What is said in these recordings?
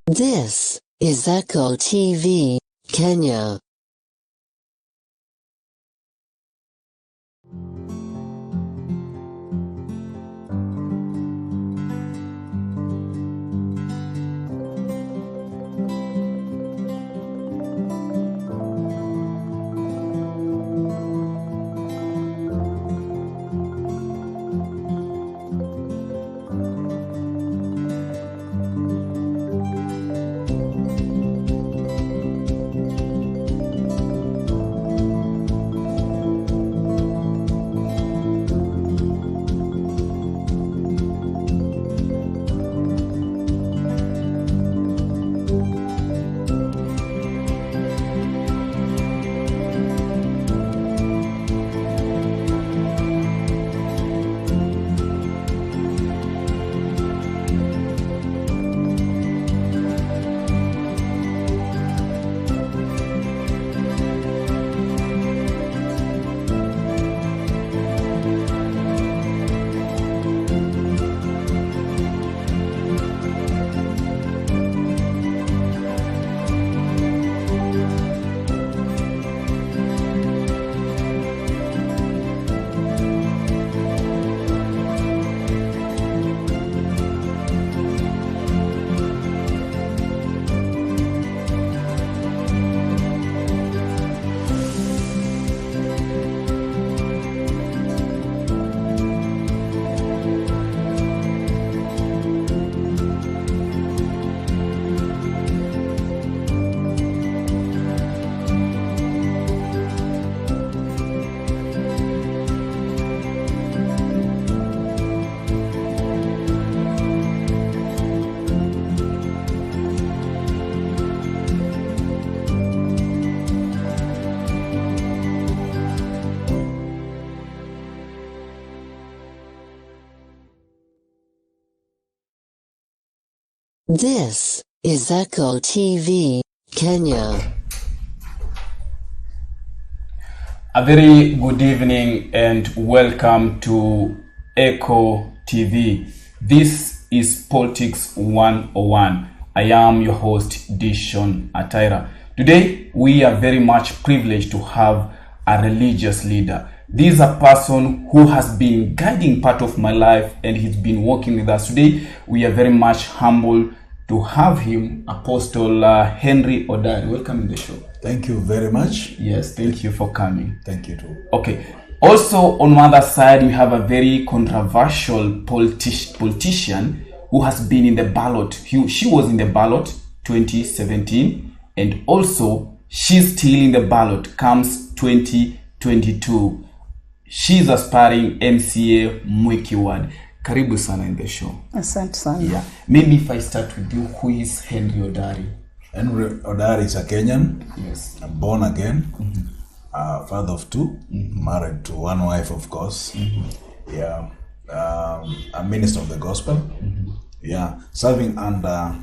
This is Echo TV, Kenya. This is Echo TV, Kenya. A very good evening and welcome to Echo TV. This is Politics 101. I am your host, Dishon Atira. Today, we are very much privileged to have a religious leader. This is a person who has been guiding part of my life and he's been working with us. Today, we are very much humbled to have him, Apostle Henry Odari. Welcome to the show. Thank you very much. Yes, thank you for coming. Thank you too. Okay. Also, on the other side, we have a very controversial politician who has been in the ballot. She was in the ballot 2017, and also she's still in the ballot comes 2022. She's aspiring MCA Mwiki ward. Karibu sana in the show. Asante sana. Yeah. Maybe if I start with you, who is Henry Odari? Henry Odari is a Kenyan. Yes. Born again. Father of two. Married to one wife, of course. Yeah. A minister of the gospel. Yeah. Serving under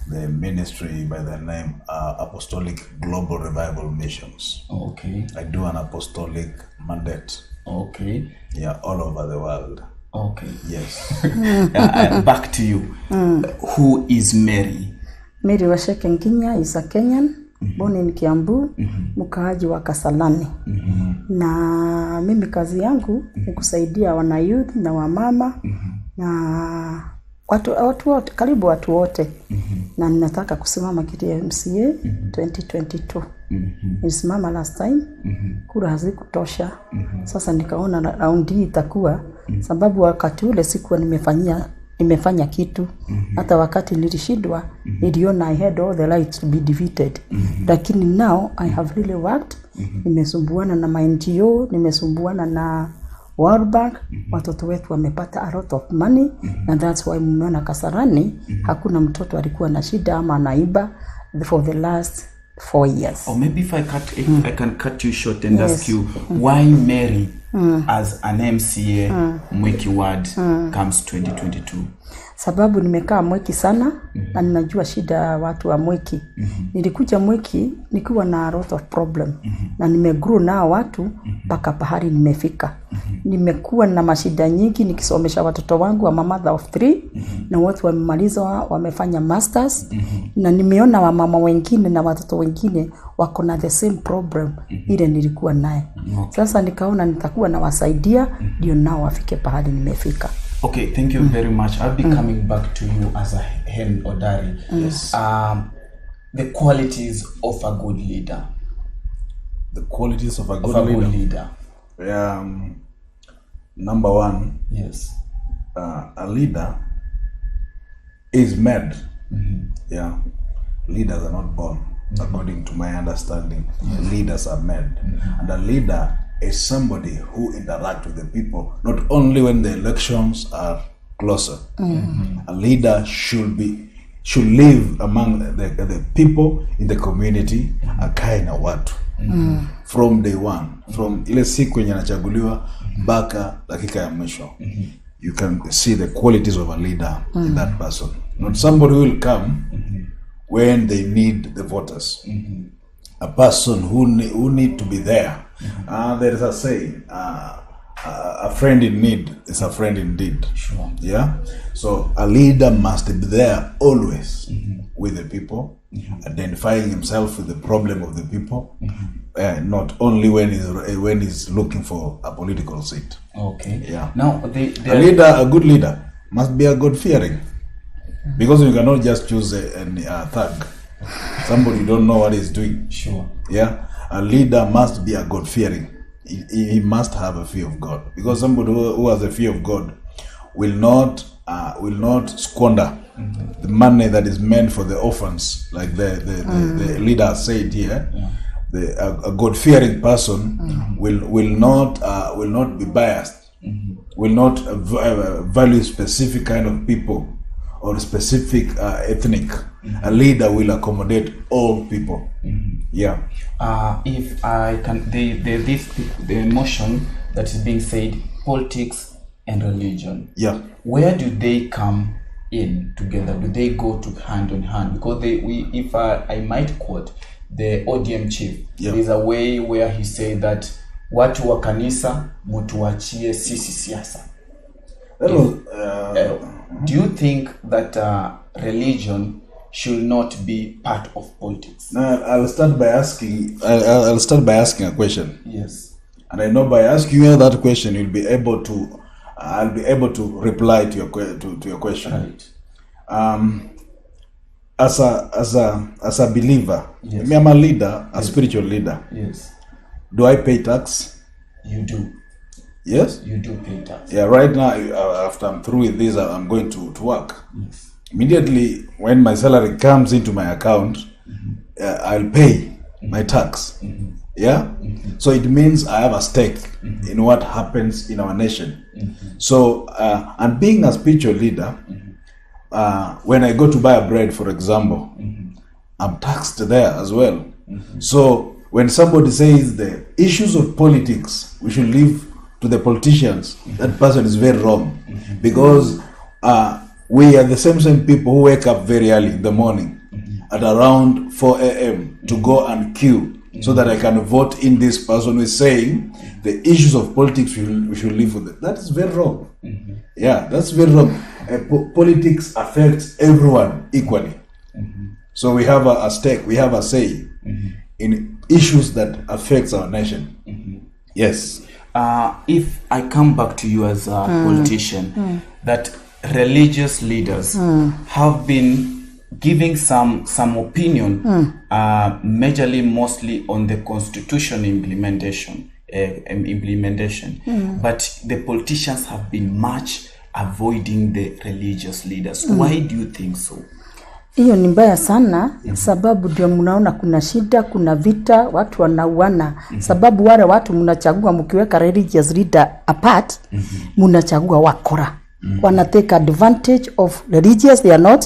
the ministry by the name Apostolic Global Revival Missions. Okay. I do an apostolic mandate. Okay. Yeah, all over the world. Okay. Yes. Back to you. Who is Mary? Mary Waceke Nkinya is a Kenyan, born in Kiambu, mkaaji wa Kasalani. Na mimi kazi yangu ni kusaidia wana youth na wamama na watu wote, karibu watu wote. Na ninataka kusimama kiti ya MCA 2022. Nisimama last time, kura hazikutosha. Sasa nikaona round hii itakuwa sababu wakati ule sikuwa nimefanya kitu. Hata wakati nilishindwa, niliona I had all the rights to be defeated. Lakini now I have really worked. Nimesumbuana na NGO, nimesumbuana na World Bank, watoto wetu wamepata a lot of money, and that's why mmeona Kasarani hakuna mtoto alikuwa na shida ama naiba for the last 4 years. Or maybe if I can cut you short and ask you, why Mary as an MCA Mwiki ward comes 2022? Sababu nimekaa Mwiki sana na ninajua shida watu wa Mwiki. Nilikuja Mwiki nikiwa na a lot of problem na nimegrow na watu mpaka pahali nimefika. Nimekuwa na mashida nyingi nikisomesha watoto wangu wa mother of 3 na wote wamemaliza wamefanya masters na nimeona wamama wengine na watoto wengine wako na the same problem ile nilikuwa naye. Sasa nikaona nitakuwa na wasaidia ndio nao wafike pahali nimefika. Okay, thank you very much. I'll be coming back to you as a Hen Odari. Yes. The qualities of a good leader. The qualities of a good leader. Number 1. Yes. A leader is made. Yeah. Leaders are not born, according to my understanding. Leaders are made. And a leader is somebody who interacts with the people, not only when the elections are closer. A leader should live among the people in the community, akae na watu. From day one, from ile siku yenye anachaguliwa mpaka dakika ya mwisho. You can see the qualities of a leader in that person. Not somebody who will come when they need the voters. A person who need to be there. There is a saying, a friend in need is a friend indeed. Sure. Yeah. So a leader must be there always with the people, identifying himself with the problem of the people, not only when he's looking for a political seat. Okay. Yeah. Now a good leader must be a God-fearing, because you cannot just choose a thug, somebody you don't know what he's doing. Sure. Yeah. A leader must be a God-fearing. He must have a fear of God, because somebody who has a fear of God will not squander the money that is meant for the orphans, like the leader said here. A God-fearing person will not be biased, will not value specific kind of people or specific ethnic. A leader will accommodate all people. Yeah. If I can, the emotion that is being said, politics and religion. Yeah. Where do they come in together? Do they go to hand in hand? Because if I might quote the ODM chief, there is a way where he said that watu wa kanisa mutuachie sisi siasa. Do you think that religion should not be part of politics? I'll start by asking a question. Yes. And I know by asking you that question, I'll be able to reply to your question. Right. As a believer, yes. I'm a leader, a spiritual leader. Yes. Do I pay tax? You do. Yes? You do pay tax. Yeah, right now, after I'm through with this, I'm going to work. Yes. Immediately, when my salary comes into my account, I'll pay my tax. Yeah? So it means I have a stake in what happens in our nation. So, and being a spiritual leader, when I go to buy a bread, for example, I'm taxed there as well. So when somebody says the issues of politics, we should leave to the politicians, that person is very wrong. Because we are the same people who wake up very early in the morning at around 4 a.m. to go and queue so that I can vote in this person who is saying the issues of politics we should leave with it. That is very wrong. Yeah, that's very wrong. Politics affects everyone equally. So we have a stake, we have a say in issues that affects our nation. Yes. If I come back to you as a politician, that religious leaders have been giving some opinion, majorly mostly on the constitution implementation, but the politicians have been much avoiding the religious leaders. Why do you think so? Hiyo ni mbaya sana, sababu ndio mnaona kuna shida, kuna vita, watu wanauana. Sababu wale watu mnachagua mkiweka religious leader apart, mnachagua wakora. Wana take advantage of religious, they are not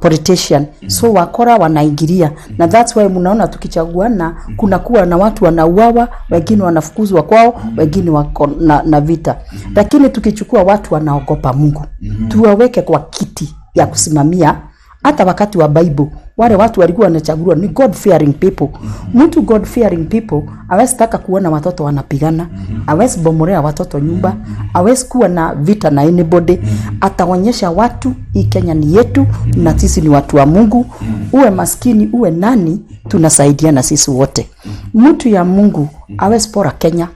politician. So wakora wanaingilia. Na that's why mnaona tukichaguana kuna kuwa na watu wanauawa, wengine wanafukuzwa kwao, wengine wako na vita. Lakini tukichukua watu wanaogopa Mungu, tuwaweke kwa kiti ya kusimamia Hata wakati wa Bible wale watu walikuwa wanachaguliwa ni God fearing people. Mtu God fearing people hawezi taka kuona watoto wanapigana, hawezi bomorea watoto nyumba, hawezi kuwa na vita na anybody. Ataonyesha watu hii Kenya ni yetu na sisi ni watu wa Mungu. Uwe maskini uwe nani, tunasaidiana sisi wote. Mtu ya Mungu hawezi pora Kenya,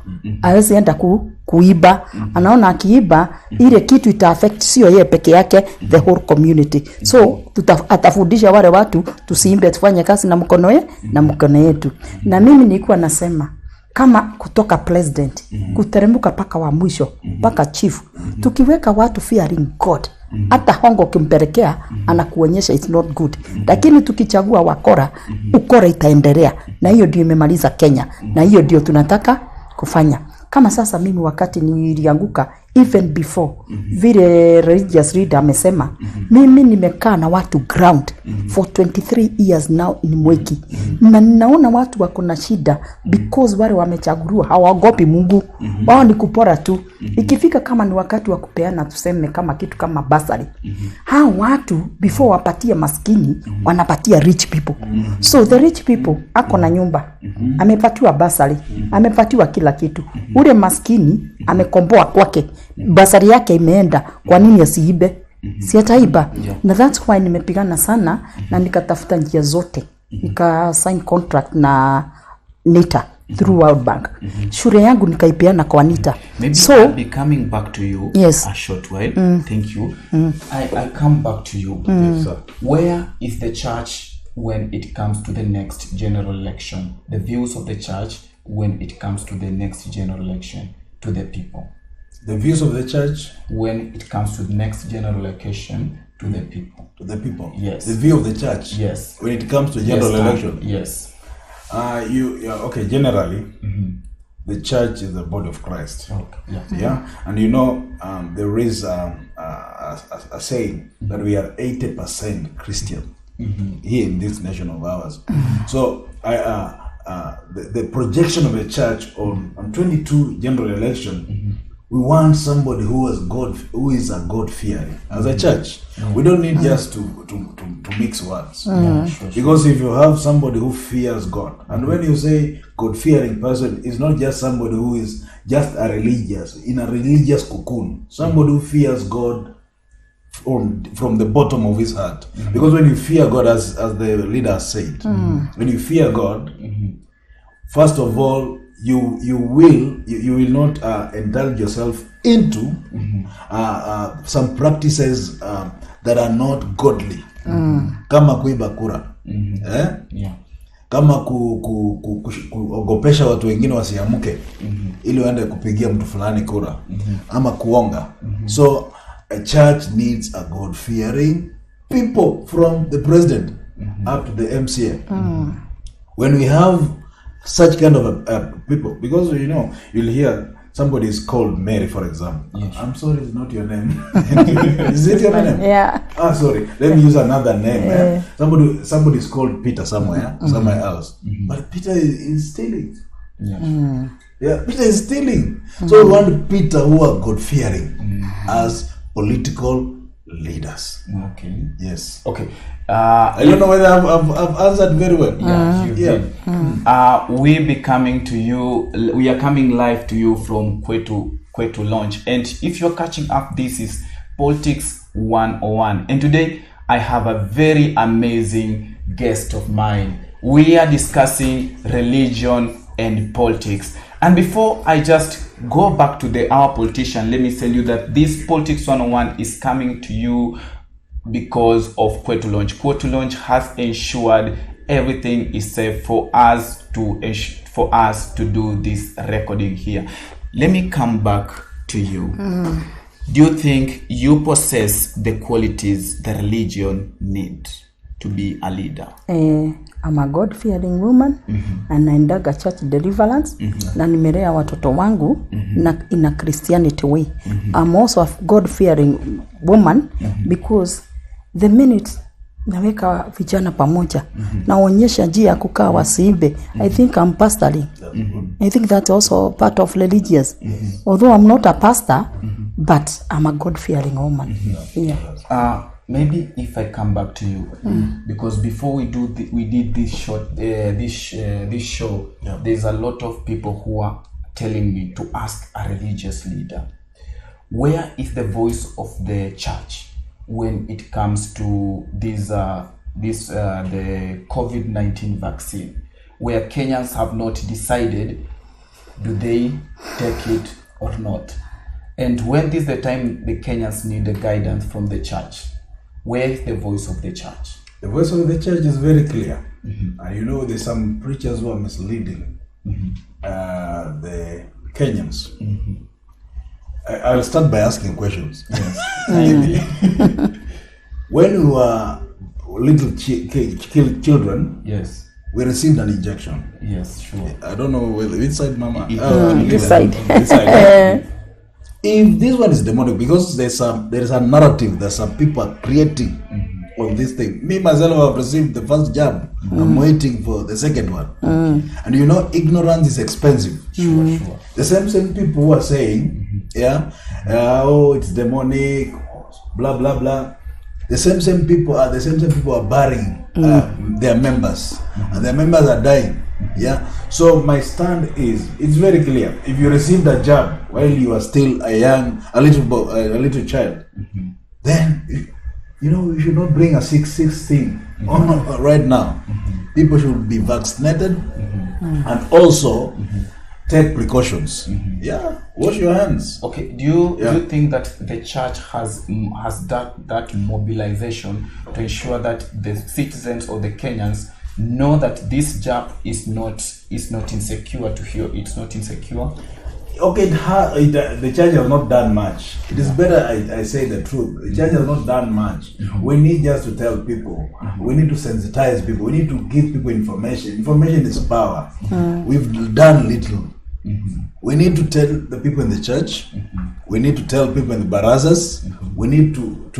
hawezi enda kuiba. Anaona akiiba ile kitu ita affect sio yeye peke yake, the whole community. So atafundisha wale watu tusiimbe, tufanye kazi na mkono yetu. Na mimi nilikuwa nasema kama kutoka president kuteremka paka wa mwisho paka chief, tukiweka watu fearing God, hata hongo kimpelekea anakuonyesha it's not good. Lakini tukichagua wakora, ukora itaendelea, na hiyo ndio imemaliza Kenya, na hiyo ndio tunataka kufanya. Kama sasa mimi wakati nilianguka, even before vile religious leader amesema, mimi nimekaa na watu ground for 23 years now in Mwiki, na ninaona watu wako na shida because wale wamechaguliwa hawaogopi Mungu, wao ni kupora tu. Ikifika kama ni wakati wa kupeana, tuseme kama kitu kama basari, hao watu before wapatie maskini wanapatia rich people. So the rich people ako na nyumba, amepatiwa basari, amepatiwa kila kitu. Ule maskini amekomboa kwake, basari yake imeenda, kwa nini asiibe? Si ataiba. Na that's why nimepigana sana na nikatafuta njia zote. Nika sign contract na NITA through World Bank. Shule yangu nikaipeana kwa NITA. Maybe so I'll be coming back to you a short while. Thank you. I come back to you. So where is the church when it comes to the next general election? The views of the church when it comes to the next general election to the people. The views of the church when it comes to the next general election to the people. To the people. Yes. The view of the church. Yes. When it comes to general election. Yes. Okay. Generally, the church is the body of Christ. Okay. Yeah. And you know, there is a saying that we are 80% Christian here in this nation of ours. So the projection of the church on 22 general election, we want somebody who is a God fearing as a church. We don't need just to mix words. Because if you have somebody who fears God, and when you say God fearing person, it's not just somebody who is just in a religious cocoon. Somebody who fears God from the bottom of his heart. Because when you fear God, as the leader said, when you fear God, first of all, you will not indulge yourself into some practices that are not godly. Kama kuiba kura. Kama kuogopesha watu wengine wasiamke ili waende kupigia mtu fulani kura, ama kuonga. So a church needs a God fearing people, from the president up to the MCA. When we have such kind of people, because you'll hear somebody is called Mary, for example. Yes. I'm sorry, it's not your name. Is it your name? Yeah. Sorry. Let me use another name. Yeah. Somebody is called Peter somewhere else. But Peter is stealing. Yeah, Peter is stealing. So we want Peter who are God fearing as political leaders. Okay. Yes. Okay. I don't know whether I've answered very well. We are coming live to you from Kwetu Launch, and if you're catching up, this is Politics 101, and today I have a very amazing guest of mine. We are discussing religion and politics. And before I just go back to our politician, let me tell you that this Politics 101 is coming to you because of Kwetu Launch. Kwetu Launch has ensured everything is safe for us to do this recording here. Let me come back to you. Do you think you possess the qualities the religion needs to be a leader? I'm a God-fearing woman, and naendaga church deliverance, na nimelea watoto wangu in a Christianity way. I'm also a God-fearing woman because the minute naweka vijana pamoja, naonyesha njia ya kukaa wasiibe. I think I'm pastoring. I think that's also part of religious. Although I'm not a pastor, but I'm a God-fearing woman. maybe if I come back to you, because before we did this short this show, there's a lot of people who are telling me to ask a religious leader, where is the voice of the church when it comes to the COVID-19 vaccine, where Kenyans have not decided do they take it or not? And when is the time the Kenyans need the guidance from the church? Where is the voice of the church? The voice of the church is very clear. And there's some preachers who are misleading the Kenyans. I'll start by asking questions. Yes. When we were little children, yes, we received an injection. Yes, sure. I don't know which side, Mama. This side. This side. If this one is demonic, because there is a narrative that some people are creating on this thing. Me myself have received the first jab. I'm waiting for the second one. And ignorance is expensive. Sure. The same people who are saying, it's demonic, blah blah blah. The same people are burying their members, and their members are dying. So my stand is, it's very clear. If you received a jab while you are still a little child, then you should not bring a sick thing on right now. People should be vaccinated and also take precautions. Wash your hands. Okay, do you think that the church has that mobilization to ensure that the citizens or the Kenyans know that this jab is not insecure to hear? It's not insecure. Okay, the church has not done much. It is better I say the truth. The church has not done much. We need just to tell people. We need to sensitize people. We need to give people information. Information is power. We've done little. We need to tell the people in the church. We need to tell people in the barazas. We need to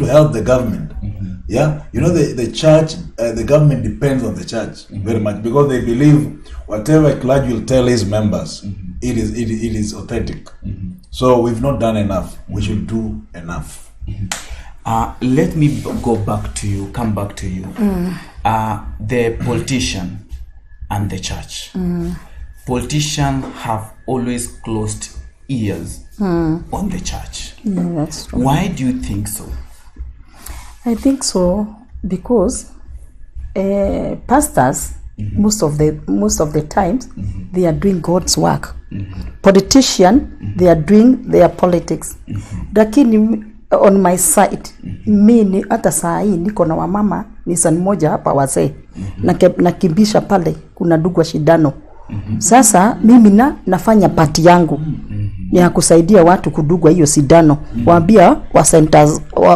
help the government. The church, the government depends on the church very much, because they believe whatever clergy will tell his members, it is authentic. So we've not done enough. We should do enough. Let me come back to you. The politician and the church. Politicians have always closed ears on the church. Yeah, that's true. Why do you think so? I think so because pastors, most of the times, they are doing God's work. Politicians, they are doing their politics. Lakini on my side, mimi hata saa hii niko na wamama nisani moja hapa wazee, nakimbisha pale kuna ndugu wa shindano. Sasa mimi nafanya pati yangu ya kusaidia watu kudugwa hiyo sindano. Waambia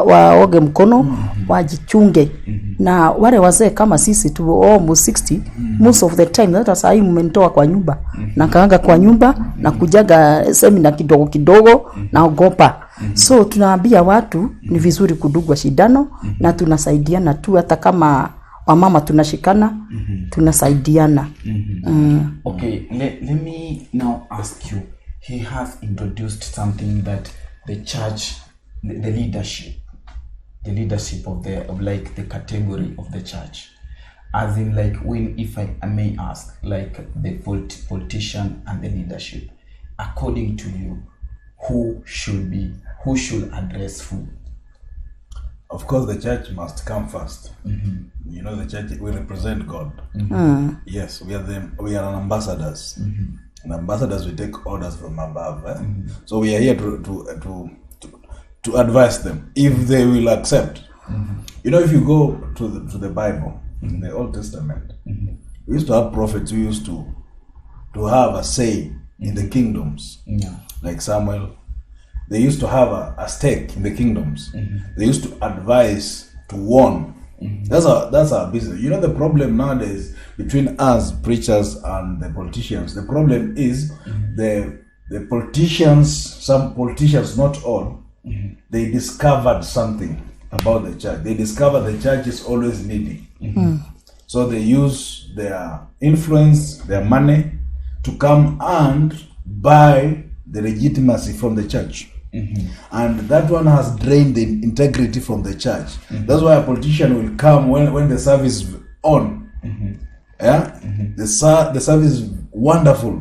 waoge mkono, wajichunge. Na wale wazee kama sisi tu almost 60, most of the time hata saa hii mmenitoa kwa nyumba. Na kaanga kwa nyumba na kujaga semina kidogo naogopa. So tunaambia watu ni vizuri kudugwa sindano na tunasaidiana tu, hata kama wamama tunashikana, tunasaidiana. Okay, let me now ask you. He has introduced something that the church, the leadership of the category of the church, as in like when, if I may ask, like the politician and the leadership, according to you, who should address who? Of course, the church must come first. The church, we represent God. Yes, we are ambassadors. And ambassadors, we take orders from above. So we are here to advise them if they will accept. If you go to the Bible, in the Old Testament, we used to have prophets who used to have a say in the kingdoms, like Samuel. They used to have a stake in the kingdoms. They used to advise, to warn. That's our business. The problem nowadays between us preachers and the politicians, the problem is the politicians, some politicians, not all, they discovered something about the church. They discovered the church is always needy. So they use their influence, their money to come and buy the legitimacy from the church. And that one has drained the integrity from the church. That's why a politician will come when the service is on. Yeah, the service is wonderful,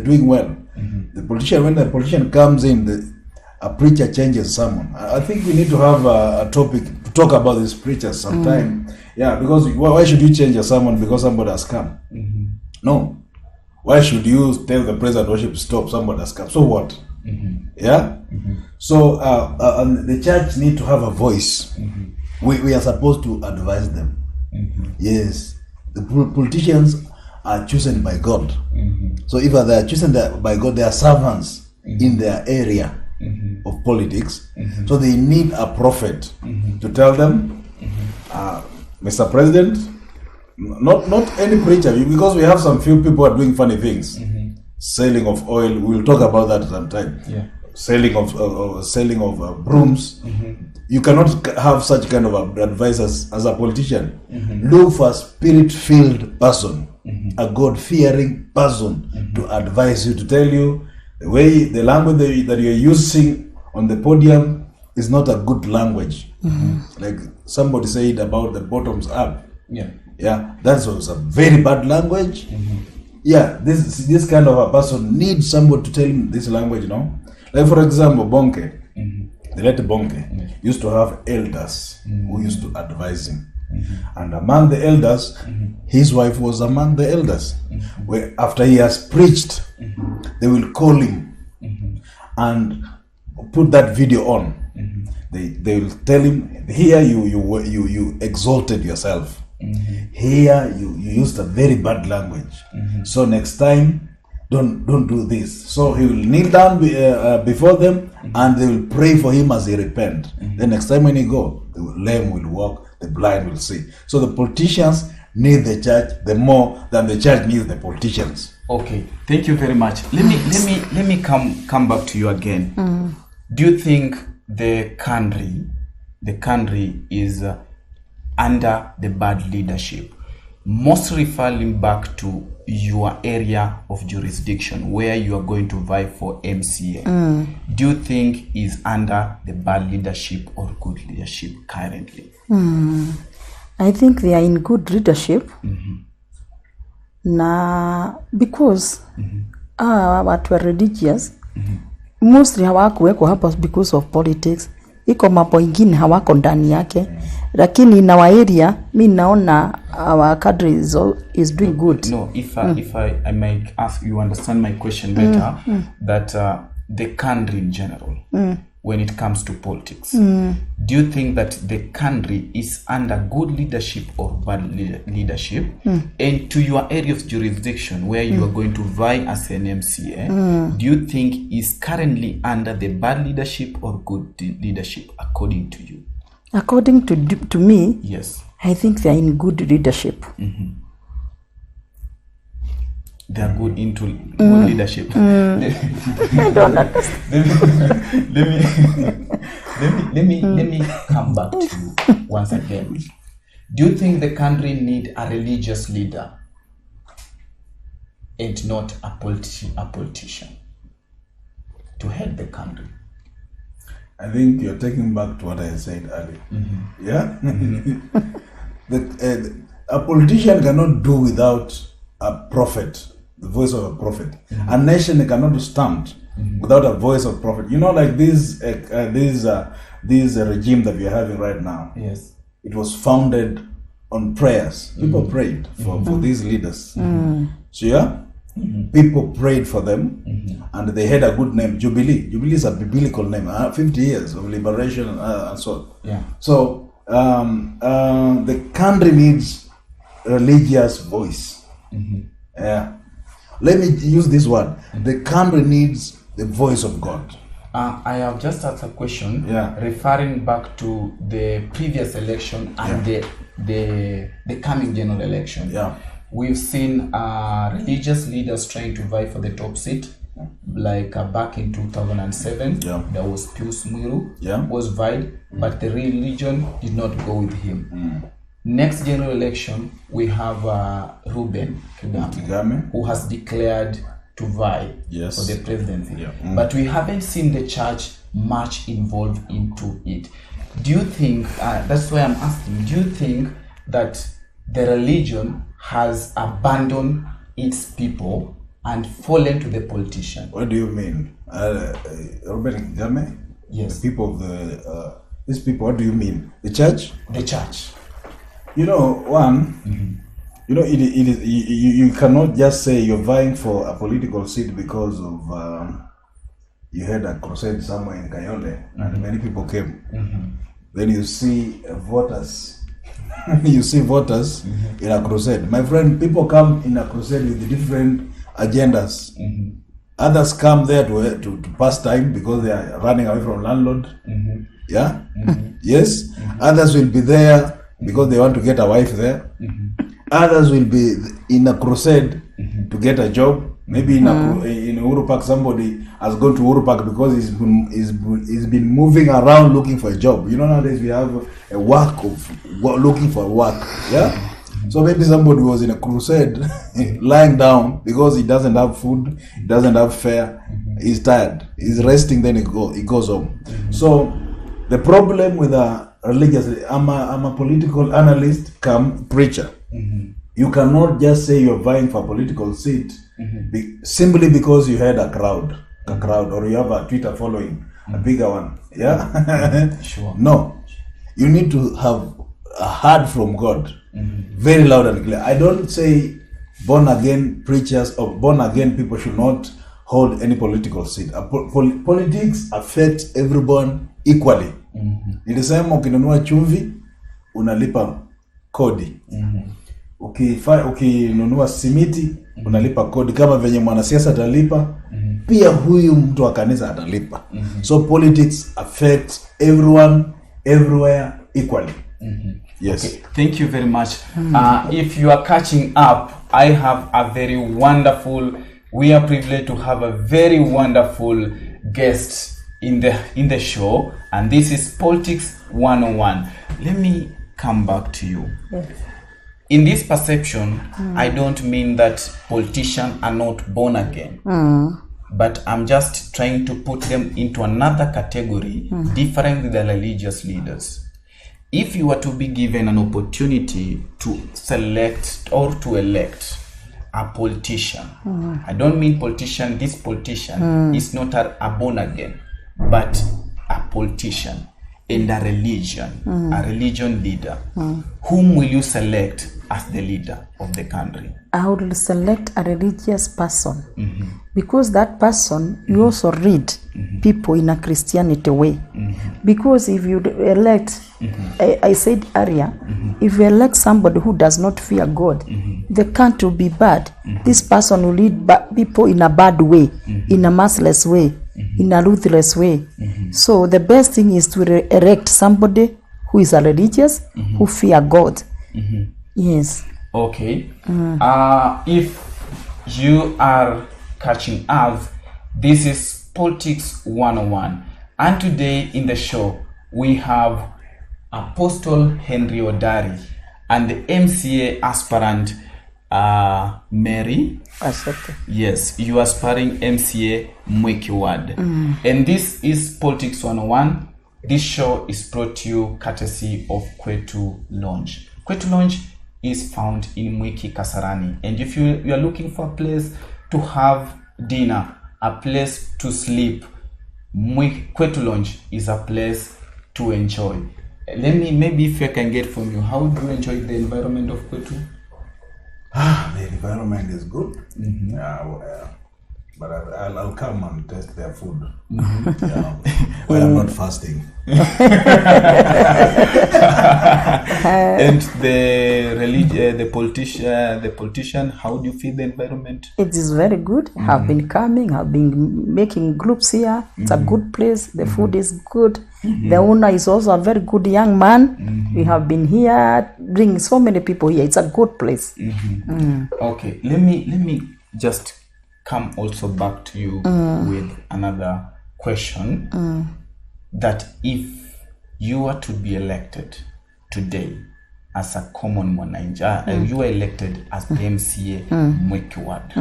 doing well. When the politician comes in, a preacher changes someone. I think we need to have a topic to talk about these preachers sometime. Yeah, because why should you change someone because somebody has come? No. Why should you tell the praise and worship stop? Somebody has come. So what? Yeah. So the church need to have a voice. We are supposed to advise them. Yes, the politicians are chosen by God. So if they are chosen by God, they are servants in their area of politics. So they need a prophet to tell them, Mr. President, not any preacher, because we have some few people are doing funny things. Selling of oil, we'll talk about that sometime. Yeah. Selling of brooms. You cannot have such kind of advisors as a politician. Look for a spirit-filled person, a God-fearing person to advise you, to tell you the language that you're using on the podium is not a good language. Like somebody said about the bottoms up. Yeah, that was a very bad language. Yeah, this kind of a person needs somebody to tell him this language, Like for example, Bonke, the late Bonke, used to have elders who used to advise him. And among the elders, his wife was among the elders. Where after he has preached, they will call him and put that video on. They will tell him, here you exalted yourself. Here you used a very bad language. So next time, don't do this. So he will kneel down before them, and they will pray for him as he repent. The next time when he go, the lame will walk, the blind will see. So the politicians need the church the more than the church needs the politicians. Okay, thank you very much. Let me come back to you again. Do you think the country is under the bad leadership? Most referring back to your area of jurisdiction where you are going to vie for MCA. Do you think is under the bad leadership or good leadership currently? I think they are in good leadership. Because watu wa religious mostly hawakuwekwa hapa because of politics. Iko mambo ingine hawako ndani yake, lakini in our area mi naona our country is doing good. No, if I might ask you understand my question better, that the country in general, when it comes to politics, do you think that the country is under good leadership or bad leadership? And to your area of jurisdiction where you are going to vie as an MCA, do you think is currently under the bad leadership or good leadership according to you? According to me, yes, I think they are in good leadership. They are good into good leadership. I don't understand. Let me come back to you once again. Do you think the country need a religious leader and not a politician to head the country? I think you're taking back to what I said earlier. Yeah? A politician cannot do without a prophet, the voice of a prophet. A nation cannot stand without a voice of prophet. Like this regime that we are having right now. Yes, it was founded on prayers. People prayed for these leaders. So yeah, people prayed for them, and they had a good name, Jubilee. Jubilee is a biblical name. 50 years of liberation and so on. Yeah. So the country needs religious voice. Yeah. Let me use this word. The country needs the voice of God. I have just asked a question, Yeah. referring back to the previous election and the coming general election. Yeah. We've seen religious leaders trying to vie for the top seat, like back in 2007. Yeah. There was Pius Mwiru, Yeah. was vied, but the religion did not go with him. Next general election, we have Ruben Kagame, who has declared to vie Yes. for the presidency. Yeah. But we haven't seen the church much involved into it. Do you think, that's why I'm asking, do you think that the religion has abandoned its people and fallen to the politician? What do you mean? Robert Game? Yes. The people of the, these people, what do you mean? The church? The church. You know, you know, it is you cannot just say you're vying for a political seat because of you had a crusade somewhere in Kayole and many people came. Then you see voters, you see voters in a crusade. My friend, people come in a crusade with different agendas. Others come there to pass time because they are running away from landlord. Yeah. Yes. Others will be there because they want to get a wife there. Others will be in a crusade to get a job. Maybe in Uhuru Park, somebody has gone to Uhuru Park because he's been moving around looking for a job. You know, nowadays we have a work of looking for work. Yeah. So maybe somebody was in a crusade, lying down because he doesn't have food, he doesn't have fare, he's tired, he's resting. Then he goes home. So the problem with a religious, I'm a political analyst, come preacher. You cannot just say you're vying for a political seat simply because you had a crowd, or you have a Twitter following, a bigger one. Yeah. Sure. No, you need to have a heart from God, very loud and clear. I don't say born again preachers or born again people should not hold any political seat. Politics affect everyone equally. Nilisema ukinunua chumvi unalipa kodi. Ukinunua simiti unalipa kodi, kama venye mwanasiasa atalipa pia huyu mtu wa kanisa atalipa. So politics affect everyone everywhere equally. Yes. Okay, thank you very much. If you are catching up, I have a very wonderful, we are privileged to have a very wonderful guest in the show, and this is Politics 101. Let me come back to you. Yes. In this perception, I don't mean that politicians are not born again, but I'm just trying to put them into another category, different with the religious leaders. If you were to be given an opportunity to select or to elect a politician, I don't mean politician, this politician is not a born again, but a politician and a religion leader. Whom will you select as the leader of the country? I would select a religious person because that person, you also read people in a Christianity way. Because if you elect, I said earlier, if you elect somebody who does not fear God, the country will be bad. This person will lead people in a bad way, in a merciless way, in a ruthless way. So the best thing is to elect somebody who is a religious, who fear God. Yes. Okay. If you are catching up, this is Politics 101. And today in the show, we have Apostle Henry Odari and the MCA aspirant Mary. Waceke. Yes, you are aspiring MCA Mwiki ward. And this is Politics 101. This show is brought to you courtesy of Kwetu Lounge. Kwetu Lounge is found in Mwiki, Kasarani. And if you are looking for a place to have dinner, a place to sleep, Kwetu Lounge is a place to enjoy. Maybe if I can get from you, how do you enjoy the environment of Kwetu? The environment is good. But I'll come and taste their food. When I'm not fasting. And the politician, how do you feel the environment? It is very good. Have been coming, have been making groups here. It's a good place. The food is good. The owner is also a very good young man. We have been here, bring so many people here. It's a good place. Okay, let me just come also back to you with another question. That if you were to be elected today as a common Mwananchi, you were elected as the MCA Mwiki ward,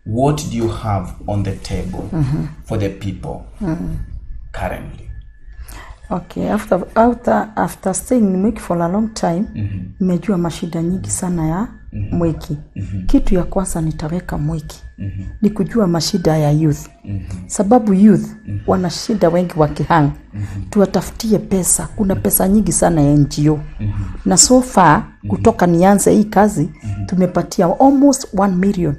what do you have on the table for the people? currently? Okay, after staying in Mwiki for a long time, nimejua mashida nyingi sana ya Mwiki. Kitu ya kwanza nitaweka Mwiki ni kujua mashida ya youth. Sababu youth wana shida wengi wakihang. Tuwatafutie pesa. Kuna pesa nyingi sana ya NGO. Na so far kutoka nianze hii kazi tumepatia almost 1 million.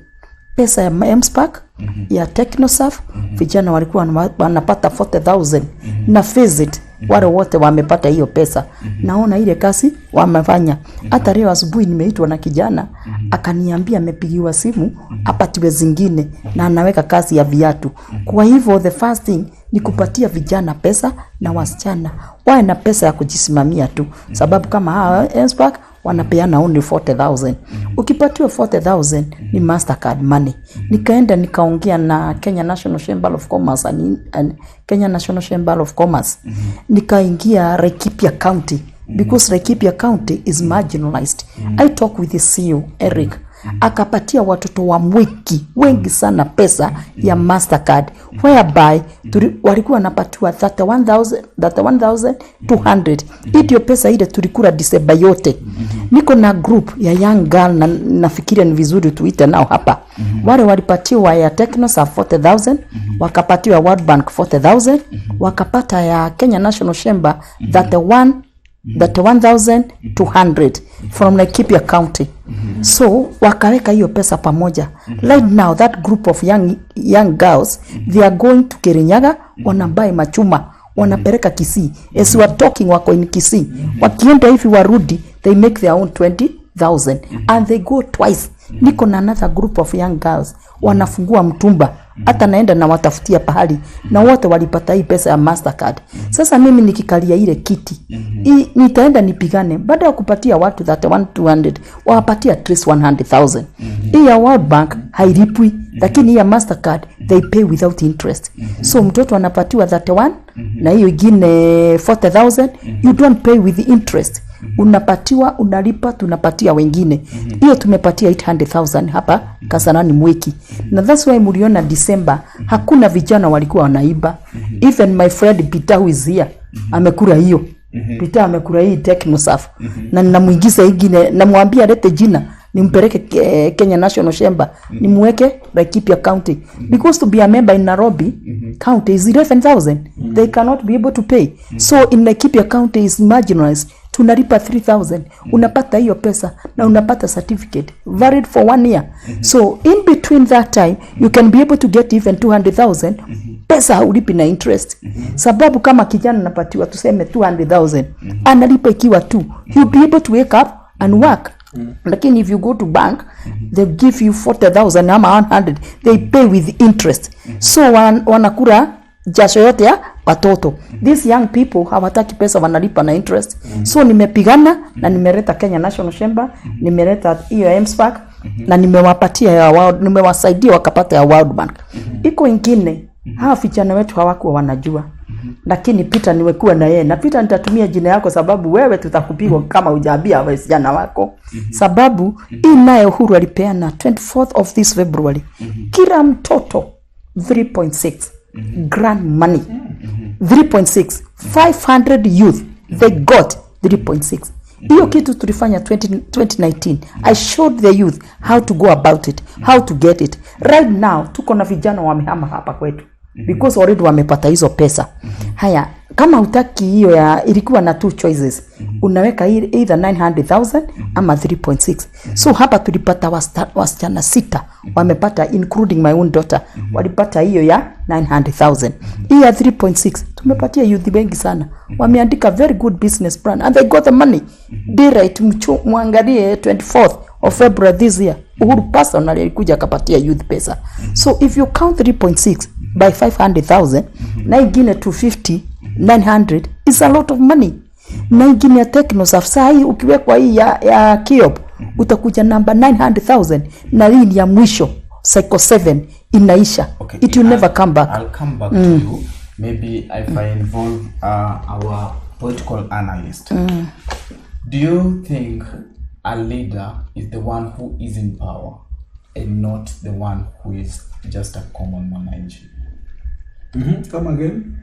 Pesa ya MSPAC, ya TechnoServe, vijana walikuwa wanapata 40,000 na visit wale wote wamepata hiyo pesa. Naona ile kazi wamefanya. Hata leo asubuhi nimeitwa na kijana akaniambia amepigiwa simu apatiwe zingine na anaweka kazi ya viatu. Kwa hivyo the first thing ni kupatia vijana pesa na wasichana wawe na pesa ya kujisimamia tu, sababu kama hawa MSPAC wanapeana only 40,000. Ukipatiwa 40,000 ni Mastercard money. Nikaenda nikaongea na Kenya National Chamber of Commerce and Kenya National Chamber of Commerce. Nikaingia Laikipia County because Laikipia County is marginalized. I talk with the CEO Eric. Akapatia watoto wa Mwiki wengi sana pesa ya Mastercard, whereby walikuwa wanapatiwa 31,200. Hiyo pesa ile tulikula December yote. Niko na group ya young girl na nafikiria ni vizuri tuite nao hapa. Wale walipatiwa ya TechnoServe 40,000, wakapatiwa World Bank 40,000, wakapata ya Kenya National Chamber 1,200 from Laikipia County. So wakaweka hiyo pesa pamoja. Right now that group of young girls, they are going to Kirinyaga, wanabai machuma, wanapeleka Kisii. As we are talking, wako in Kisii. Wakienda hivi warudi, they make their own 20,000 and they go twice. Niko na another group of young girls wanafungua mtumba, hata naenda na watafutia pahali, na wote walipata hii pesa ya Mastercard. Sasa mimi nikikalia ile kiti nitaenda nipigane, baada ya kupatia watu 31,200 wapatia at least 100,000. Hii ya World Bank hailipwi, lakini hii ya Mastercard they pay without interest. So mtoto anapatiwa 31 na hiyo ingine 40,000, you don't pay with interest. Unapatiwa, unalipa, tunapatia wengine. Hiyo tumepatia 800,000 hapa Kasarani Mwiki. Na that's why mliona December hakuna vijana walikuwa wanaiba. Even my friend Peter who is here amekula hiyo. Peter amekula hii TechnoServe. Na ninamuingiza ingine, namwambia lete jina nimpeleke Kenya National Chamber, nimweke Laikipia County, because to be a member in Nairobi County is 11,000. They cannot be able to pay. So in Laikipia County is marginalized. Tunalipa 3,000. Unapata hiyo pesa na unapata certificate valid for 1 year. So in between that time you can be able to get even 200,000. Pesa haulipi na interest. Sababu kama kijana anapatiwa tuseme 200,000, analipa ikiwa 2, you'll be able to wake up and work. Lakini if you go to bank, they give you 40,000 ama 100, they pay with interest. So wanakula jasho yote ya watoto. These young people hawataki pesa, wanalipa na interest. So nimepigana na nimeleta Kenya National Chamber, nimeleta hiyo MSPAC na nimewapatia ya World, nimewasaidia wakapata ya World Bank. Iko ingine hawa vijana wetu hawakuwa wanajua. Lakini Peter niwekuwa na yeye, na Peter nitatumia jina yako sababu wewe tutakupigwa kama hujaambia wasichana wako. Sababu hii naye Uhuru alipeana 24th of this February. Kila mtoto 3.6 grand money. 3.6 500 youth they got 3.6. Hiyo kitu tulifanya 2019. I showed the youth how to go about it, how to get it. Right now tuko na vijana wamehama hapa kwetu because already wamepata hizo pesa. Haya, kama hutaki hiyo ya, ilikuwa na 2 choices. Unaweka either 900,000 ama 3.6. So hapa tulipata wasichana 6 wamepata, including my own daughter, walipata hiyo ya 900,000. Hii ya 3.6 tumepatia youth wengi sana. Wameandika very good business plan and they got the money. Be right, muangalie 24th of February this year. Uhuru personally alikuja akapatia youth pesa. So if you count 3.6 by 500,000, na ingine 250, 900 is a lot of money. Na ingine ya TechnoServe saa hii ukiwekwa hii ya Kiob utakuja namba 900,000, na hii ya mwisho cycle 7 inaisha. Okay, it will never come back. I'll come back to you. Maybe if I involve our political analyst. Do you think a leader is the one who is in power and not the one who is just a common mwananchi? Come again?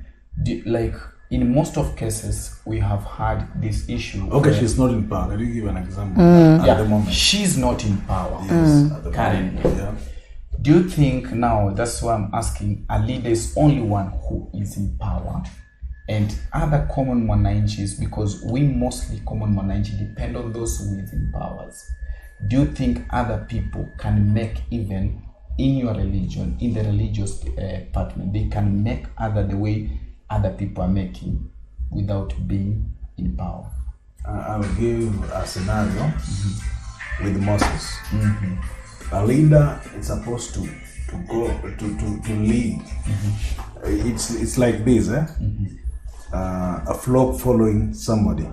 like in most of cases we have had this issue. Okay, she's not in power. Can you give an example? At the moment. She's not in power. Yes, at the Currently. moment. Yeah. Do you think now, that's why I'm asking, a leader is only one who is in power, and other common mwananchis, because we mostly common mwananchi depend on those who is in powers. Do you think other people can make, even in your religion, in the religious department, they can make other the way other people are making without being in power? I'll give a scenario with Moses. A leader is supposed to go to lead. It's like this, a flock following somebody.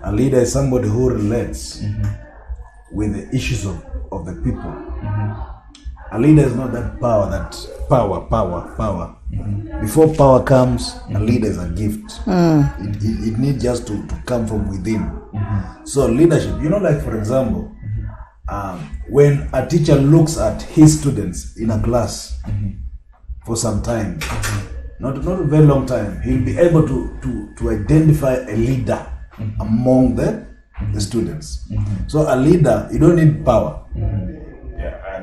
A leader is somebody who relates with the issues of the people. A leader is not that power. Before power comes, a leader is a gift. It needs just to come from within. So leadership, like for example, when a teacher looks at his students in a class for some time, not a very long time, he'll be able to identify a leader among the students. So a leader, you don't need power.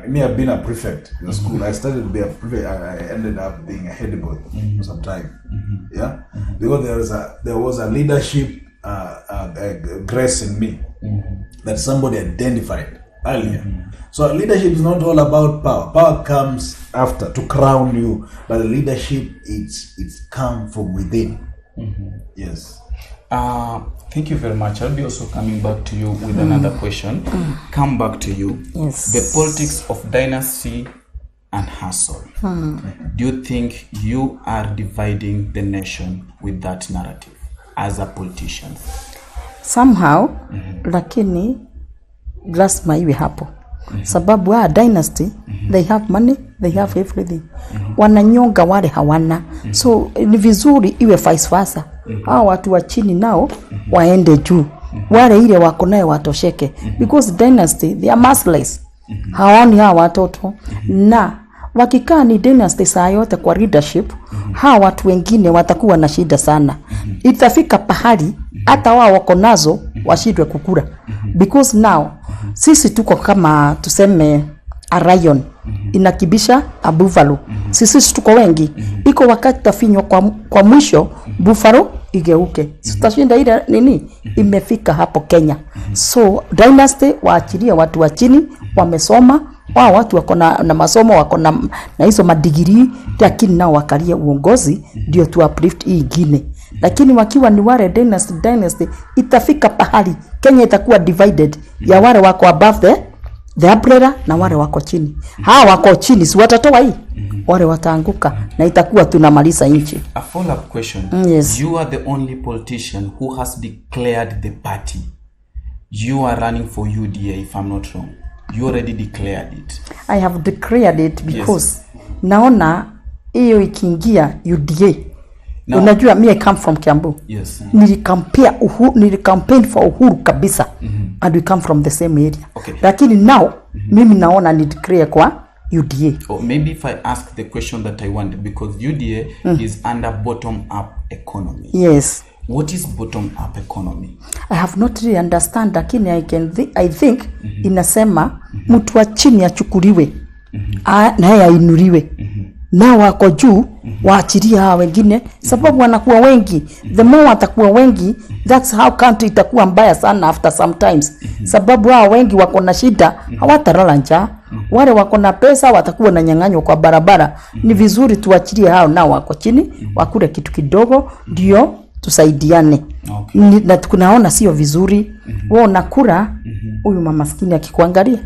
Me, I've been a prefect in the school. I started to be a prefect. I ended up being a head boy for some time. Because there was a leadership grace in me that somebody identified earlier. So leadership is not all about power. Power comes after to crown you, but the leadership it's come from within. Yes. Thank you very much. I'll be also coming back to you with another question. Come back to you. Yes. The politics of dynasty and hustle. Do you think you are dividing the nation with that narrative as a politician? Somehow, lakini lazima iwe hapo. Sababu dynasty, they have money, they have everything. Wananyonga wale hawana. So ni vizuri iwe vice versa. Hao watu wa chini nao waende juu. Wale ile wako nayo watosheke. Because dynasty, they are massless. Hawaoni hawa watoto. Na wakikaa ni dynasty saa yote kwa leadership, hawa watu wengine watakuwa na shida sana. Itafika pahali hata wao wako nazo washindwe kukula. Because now sisi tuko kama tuseme a lion inakibisha a buffalo. Sisi tuko wengi. Iko wakati tafinywa kwa mwisho buffalo igeuke. Tutashinda ile nini imefika hapo Kenya. So dynasty waachilia watu wa chini wamesoma, wao watu wako na masomo, wako na hizo madigiri, lakini nao wakalia uongozi ndio tu uplift hii ingine. Lakini wakiwa ni wale dynasty itafika pahali Kenya itakuwa divided ya wale wako above the umbrella na wale wako chini. Hawa wako chini si watatoa hii, wale wataanguka na itakuwa tunamaliza nchi. A follow-up question. Yes. You are the only politician who has declared the party. You are running for UDA, if I'm not wrong. You already declared it. I have declared it because naona hiyo ikiingia UDA. Unajua mimi I come from Kiambu. Yes. Nilicampaign for Uhuru kabisa. And we come from the same area. Okay. Lakini now mimi naona ni declare kwa UDA. Or maybe if I ask the question that I want, because UDA is under bottom-up economy. Yes. What is bottom-up economy? I have not really understand, lakini I think inasema mtu wa chini achukuliwe na yeye ainuliwe. Na wako juu waachilia hawa wengine sababu wanakuwa wengi. The more watakuwa wengi, that's how country itakuwa mbaya sana after sometimes. Sababu hawa wengi wako na shida, hawatalala njaa. Wale wako na pesa watakuwa na nyang'anyo kwa barabara. Ni vizuri tuachilie hao nao wako chini, wakule kitu kidogo ndio tusaidiane. Okay. Na tunaona sio vizuri. Wao nakula huyu mama maskini akikuangalia.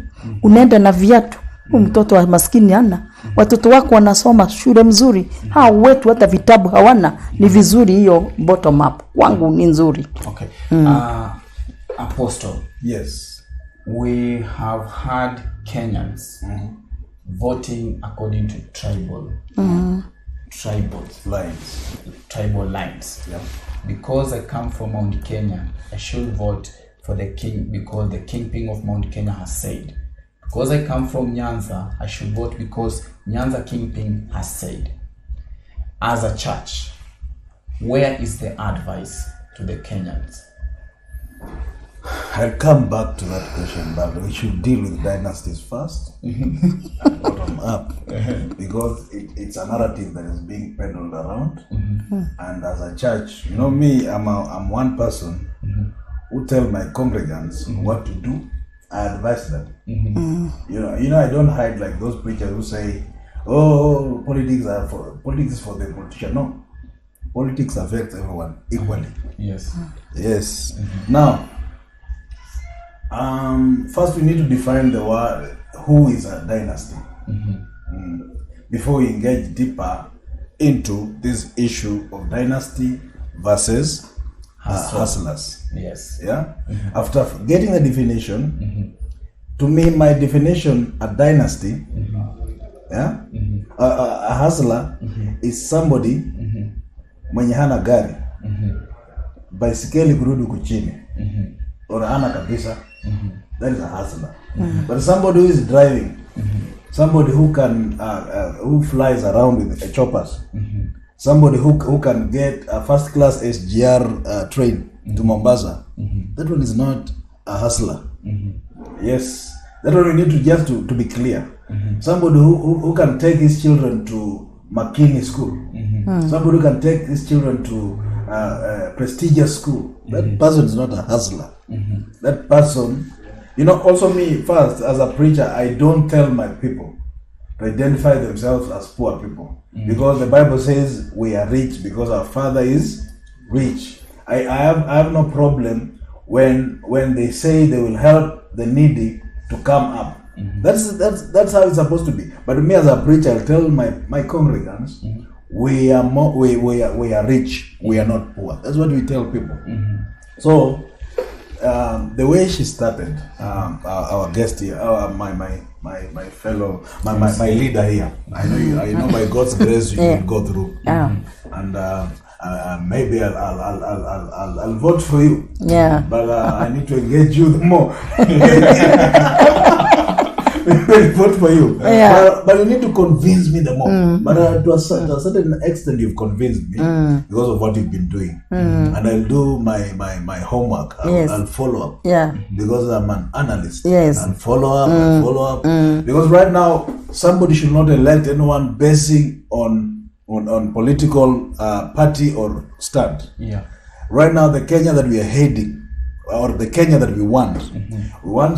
Unaenda na viatu. Mtoto wa maskini hana. Watoto wako wanasoma shule mzuri. Hao wetu hata vitabu hawana. Ni vizuri hiyo bottom up. Wangu ni nzuri. Okay. Apostle. Yes. We have had Kenyans voting according to tribal lines. Yeah. Because I come from Mount Kenya, I should vote for the king because the kingpin of Mount Kenya has said. Because I come from Nyanza, I should vote because Nyanza kingpin has said. As a church, where is the advice to the Kenyans? I'll come back to that question, but we should deal with dynasties first and bottom up, because it's a narrative that is being peddled around. And as a church, you know me, I'm one person who tell my congregants what to do. I advise them. You know, I don't hide like those preachers who say, "Oh, politics is for the politician." No, politics affects everyone equally. Yes. Yes. Now, first we need to define the word, who is a dynasty, before we engage deeper into this issue of dynasty versus hustlers. Yes. Yeah. After getting the definition, to me, my definition, a dynasty, a hustler is somebody mwenye hana gari, baisikeli kurudi kuchini, or hana kabisa. That is a hustler. But somebody who is driving, somebody who can who flies around with choppers, somebody who can get a first class SGR train to Mombasa, that one is not a hustler. Yes, that one we need to just to be clear. Somebody who can take his children to Makini school, somebody who can take his children to prestigious school, that person is not a hustler. That person, you know, also me first as a preacher, I don't tell my people to identify themselves as poor people, because the Bible says we are rich because our Father is rich. I have no problem when they say they will help the needy to come up. That's how it's supposed to be. But me as a preacher, I'll tell my congregants, we are rich, we are not poor. That's what we tell people. So the way she started, our guest here, my fellow, my leader here, I know by God's grace you will go through, and maybe I'll vote for you. Yeah. But I need to engage you more. Maybe vote for you. Yeah. But you need to convince me the more. But to a certain extent, you've convinced me because of what you've been doing. And I'll do my homework. I'll follow up. Yeah. Because I'm an analyst. Yes. And follow up. Because right now, somebody should not elect anyone basing on political party or stand. Yeah. Right now, the Kenya that we are heading, or the Kenya that we want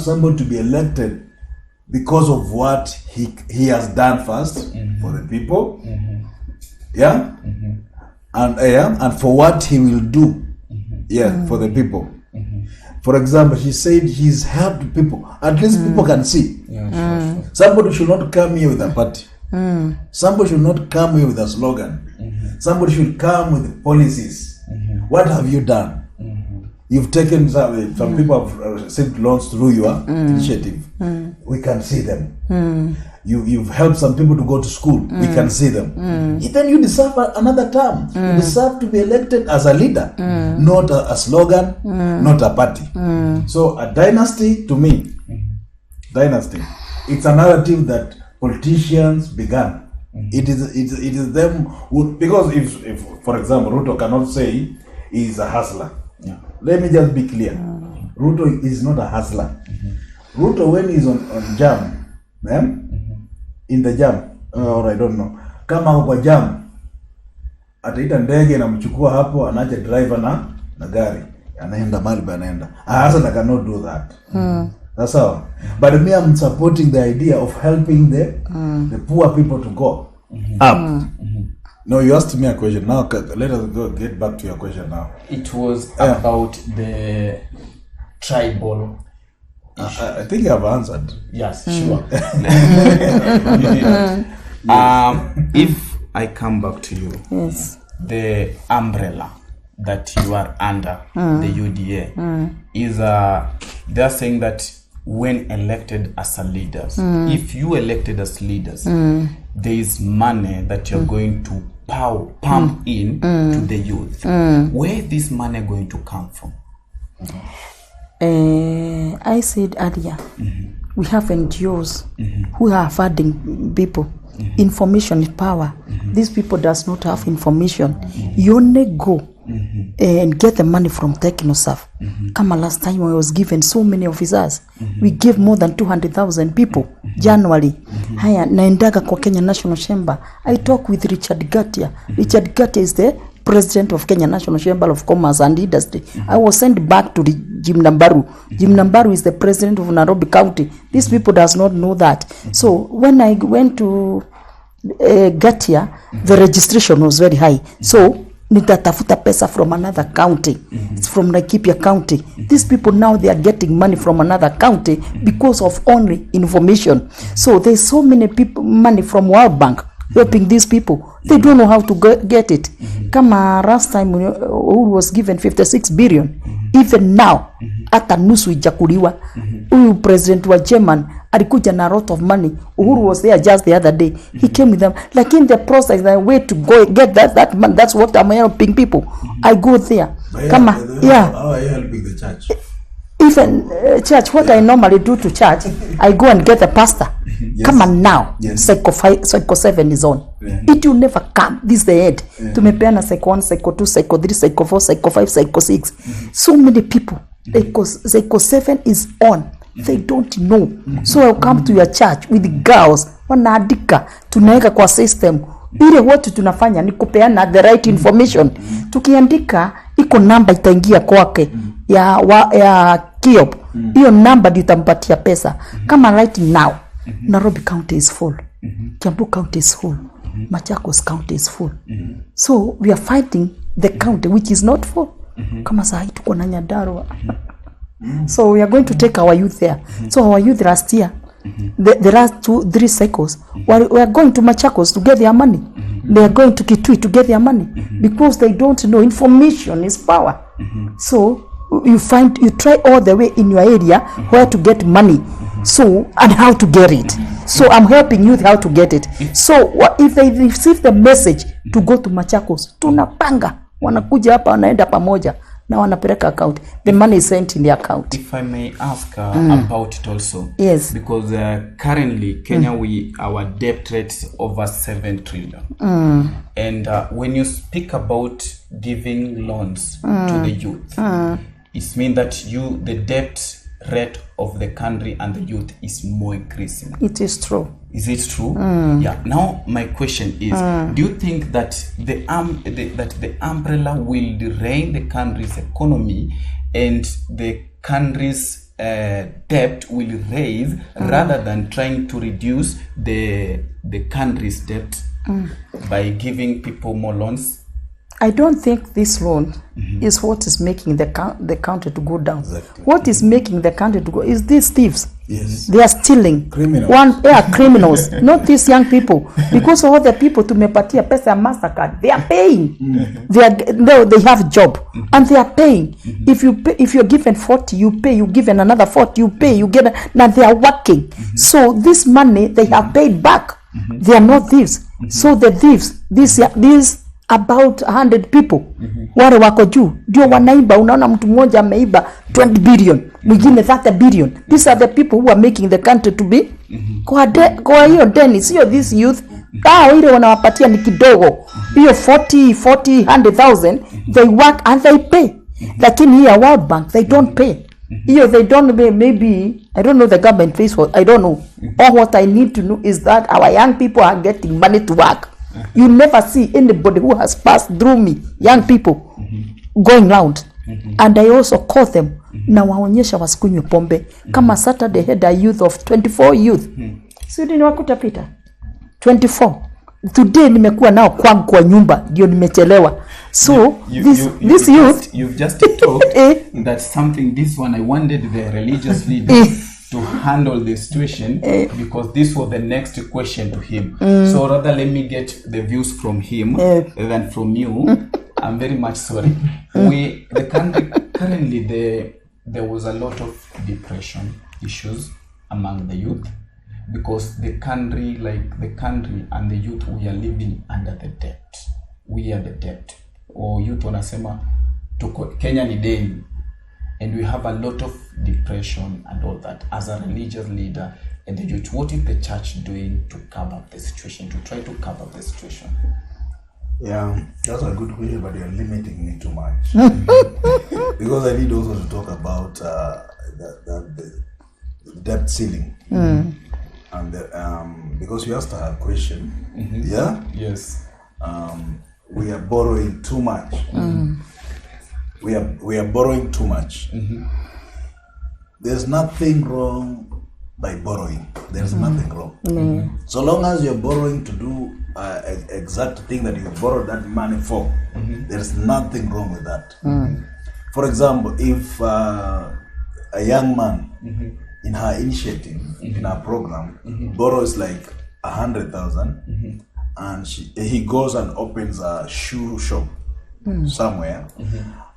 somebody to be elected because of what he has done first for the people, and for what he will do, for the people. For example, she said he's helped people. At least people can see. Sure. Somebody should not come here with a party. Somebody should not come here with a slogan. Somebody should come with policies. What have you done? You've taken some people have received loans through your initiative. We can see them. You've helped some people to go to school. We can see them. Then you deserve another term. You deserve to be elected as a leader, not a slogan, not a party. So a dynasty, to me, it's a narrative that politicians began. It is them who, because if for example Ruto cannot say he's a hustler. Let me just be clear. Ruto is not a hustler. Ruto, when he's on jam, in the jam, or I don't know, kama kwa jam, ataita ndege na mchukua hapo, anaje driver na gari, anaenda mahali anaenda. A hustler cannot do that. That's all. But me, I'm supporting the idea of helping the poor people to go up. No, you asked me a question. Now, let us get back to your question now. It was about the tribal issue. I think I've answered. Yes, sure. If I come back to you, the umbrella that you are under, the UDA, is they're saying that when elected as a leaders, if you elected as leaders, there is money that you're going to pump in to the youth. Where is this money going to come from? I said earlier, we have NGOs who are funding people. Information is power. These people does not have information. You only go and get the money from TechnoServe. Kama last time I was given so many officers. We gave more than 200,000 people January. Haya, naendaga kwa Kenya National Chamber. I talk with Richard Gatia. Richard Gatia is the president of Kenya National Chamber of Commerce and Industry. I was sent back to Jim Nambaru. Jim Nambaru is the president of Nairobi County. These people does not know that. So when I went to Gatia, the registration was very high. So nitatafuta pesa from another county. It's from Laikipia County. These people now, they are getting money from another county because of only information. So there's so many people, money from World Bank helping these people. They don't know how to get it. Kama last time who was given 56 billion. Even now, hata nusu ijakuliwa. Huyu president wa German alikuja na a lot of money. Uhuru was there just the other day. He came with them. Like in the process, the way to go get that money, that's what I'm helping people. I go there. Kama, How are you helping the church? Even church, what I normally do to church, I go and get a pastor. Come on now, Psycho 7 is on. It will never come. This is the head. Tumepeana Psycho 1, Psycho 2, Psycho 3, Psycho 4, Psycho 5, Psycho 6. So many people. Psycho 7 is on. They don't know. So I'll come to your church with the girls. Wanaandika. Tunaweka kwa system. Ile wote tunafanya ni kupeana the right information. Tukiandika, iko namba itaingia kwake ya Kiob. Hiyo namba ndio itampatia pesa. Kama right now, Nairobi County is full. Kiambu County is full. Machakos County is full. So we are fighting the county which is not full. Kama saa hii tuko na Nyandarua. So we are going to take our youth there. So our youth last year, the last 2-3 cycles, we are going to Machakos to get their money. They are going to Kitui to get their money because they don't know. Information is power. So you try all the way in your area where to get money. So, and how to get it. So I'm helping you how to get it. So if they receive the message to go to Machakos, tunapanga, wanakuja hapa, wanaenda pamoja, na wanapeleka account. The money is sent in the account. If I may ask about it also. Yes. Because currently Kenya, our debt rate is over 7 trillion. And when you speak about giving loans to the youth, it means that the debt rate of the country and the youth is more increasing. It is true. Is it true? Yeah. Now my question is, do you think that the umbrella will drain the country's economy and the country's debt will raise rather than trying to reduce the country's debt by giving people more loans? I don't think this loan is what is making the country to go down. Exactly. What is making the country to go is these thieves. Yes. They are stealing. Criminals. Criminals. Not these young people. Because all the people tumepatia pesa ya MasterCard, they are paying. They have job and they are paying. If you're given 40, you pay. You given another 40, you pay. You get. Now they are working. So this money they have paid back. They are not thieves. So the thieves, these about 100 people wale wako juu ndio wanaiba. Unaona mtu mmoja ameiba 20 billion, mwingine 30 billion. These are the people who are making the country to be kwa hiyo deni. Sio this youth ile wanawapatia ni kidogo. Hiyo 100,000 they work and they pay. Lakini here World Bank they don't pay. Hiyo they don't pay. Maybe I don't know the government pays for, I don't know. All what I need to know is that our young people are getting money to work. You never see anybody who has passed through me, young people, going round. And I also call them, na waonyesha wasikunywe pombe. Kama Saturday had a youth of 24 youth. Sudi ni wakuta pita? 24. Today nimekuwa nao kwangu kwa nyumba, ndio nimechelewa. So this youth, you've just talked that something, this one I wanted the religious leader to handle the situation because this was the next question to him. So rather let me get the views from him than from you. I'm very much sorry. The country currently there was a lot of depression issues among the youth because the country and the youth, we are living under the debt. We are the debt. Or youth wanasema Kenya ni deni. And we have a lot of depression and all that. As a religious leader, and the youth. What is the church doing to curb up the situation, to try to curb up the situation? Yeah, that's a good question, but you're limiting me too much. Because I need also to talk about the debt ceiling. And because you asked a question, yeah? Yes. We are borrowing too much. We are borrowing too much. There's nothing wrong by borrowing. There's nothing wrong. So long as you're borrowing to do exact thing that you borrowed that money for, there's nothing wrong with that. For example, if a young man in her initiative, in her program, borrows like 100,000, and he goes and opens a shoe shop somewhere,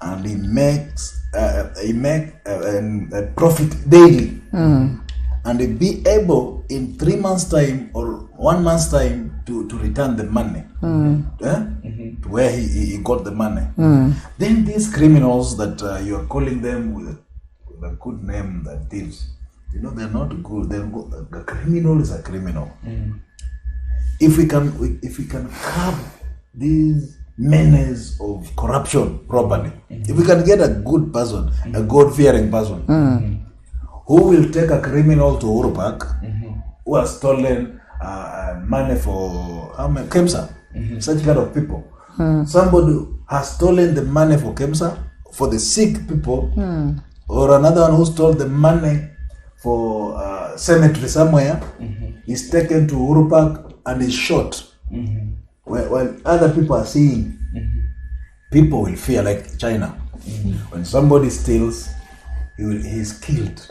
and he makes a profit daily, and he be able in 3 months' time or 1 month's time to return the money to where he got the money. Then these criminals that you are calling them with a good name, that thieves, you know, they're not good. A criminal is a criminal. If we can curb these menace of corruption properly, if we can get a good person, a God-fearing person, who will take a criminal to Uhuru Park, who has stolen money for KEMSA, such kind of people. Somebody has stolen the money for KEMSA, for the sick people, or another one who stole the money for cemetery somewhere, is taken to Uhuru Park and is shot. While other people are seeing, people will fear, like China. When somebody steals, he's killed.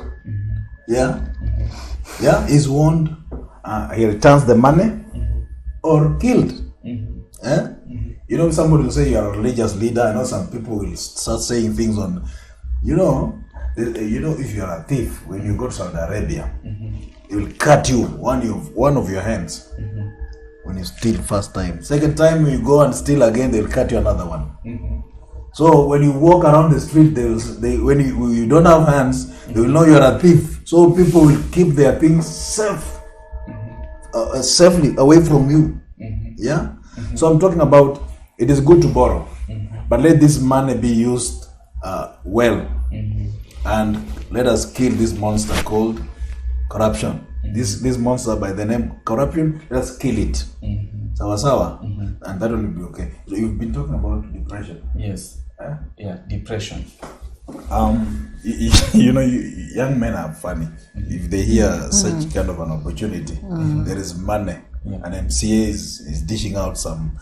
He's warned, he returns the money or killed. You know, somebody will say you're a religious leader. I know some people will start saying things on, you know, if you're a thief, when you go to Saudi Arabia, they will cut you one of your hands when you steal first time. Second time when you go and steal again, they'll cut you another one. So when you walk around the street, when you don't have hands, they will know you're a thief. So people will keep their things safely away from you. So I'm talking about, it is good to borrow, but let this money be used well, and let us kill this monster called corruption. This monster by the name corruption, let's kill it. Sawa, and that will be okay. So you've been talking about depression. Yes. Depression. You know, young men are funny. If they hear such kind of an opportunity, there is money, and MCA is dishing out some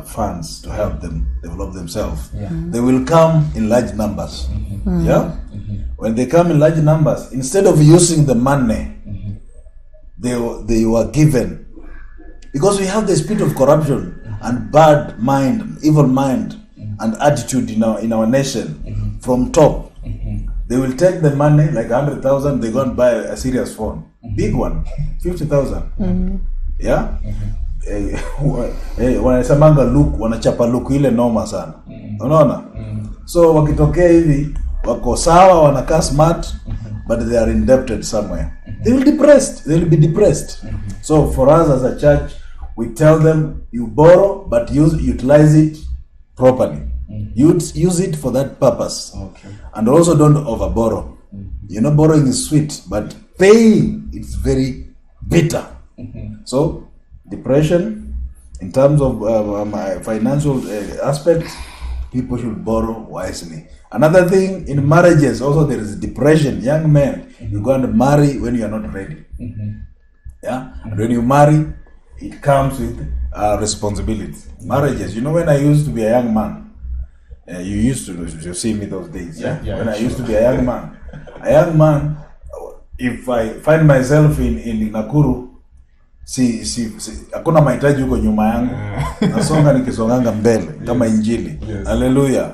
funds to help them develop themselves. They will come in large numbers. When they come in large numbers, instead of using the money they were given, because we have the spirit of corruption and bad mind, evil mind, and attitude in our nation from top. They will take the money, like 100,000, they go and buy a serious phone, big one, 50,000. Wanasemanga look, wanachapa look ile noma sana, unaona. So wakitokea hivi wako sawa, wanakaa smart, but they are indebted somewhere. They will be depressed. So for us as a church, we tell them, you borrow, but utilize it properly. Use it for that purpose. And also don't over borrow. You know, borrowing is sweet, but paying, it's very bitter. So depression, in terms of financial aspects, people should borrow wisely. Another thing, in marriages also there is depression. Young men, you go and marry when you are not ready. And when you marry, it comes with responsibility. Marriages, you know, when I used to be a young man, you used to see me those days. When I used to be a young man, if I find myself in Nakuru, hakuna mahitaji huko nyuma yangu. Nasonga nikisonganga mbele kama injili. Hallelujah.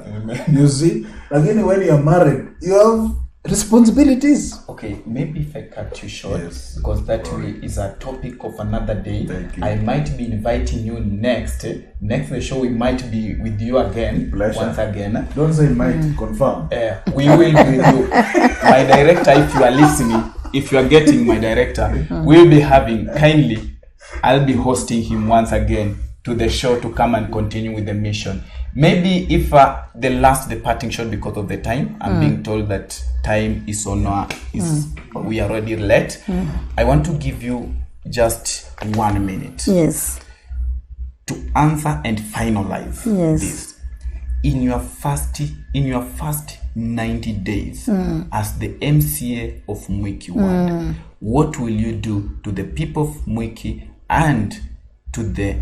You see? Again, when you are married, you have responsibilities. Okay, maybe if I cut you short, because that is a topic of another day. I might be inviting you next the show. We might be with you again. Pleasure. Once again. Don't say might, confirm. We will be with you. My director, if you are listening, if you are getting my director, we'll be having kindly, I'll be hosting him once again to the show to come and continue with the mission. Maybe if the last departing shot because of the time, I'm being told that time is on we are already late. I want to give you just 1 minute. Yes. To answer and finalize this. In your first 90 days as the MCA of Mwiki Ward, what will you do to the people of Mwiki and to the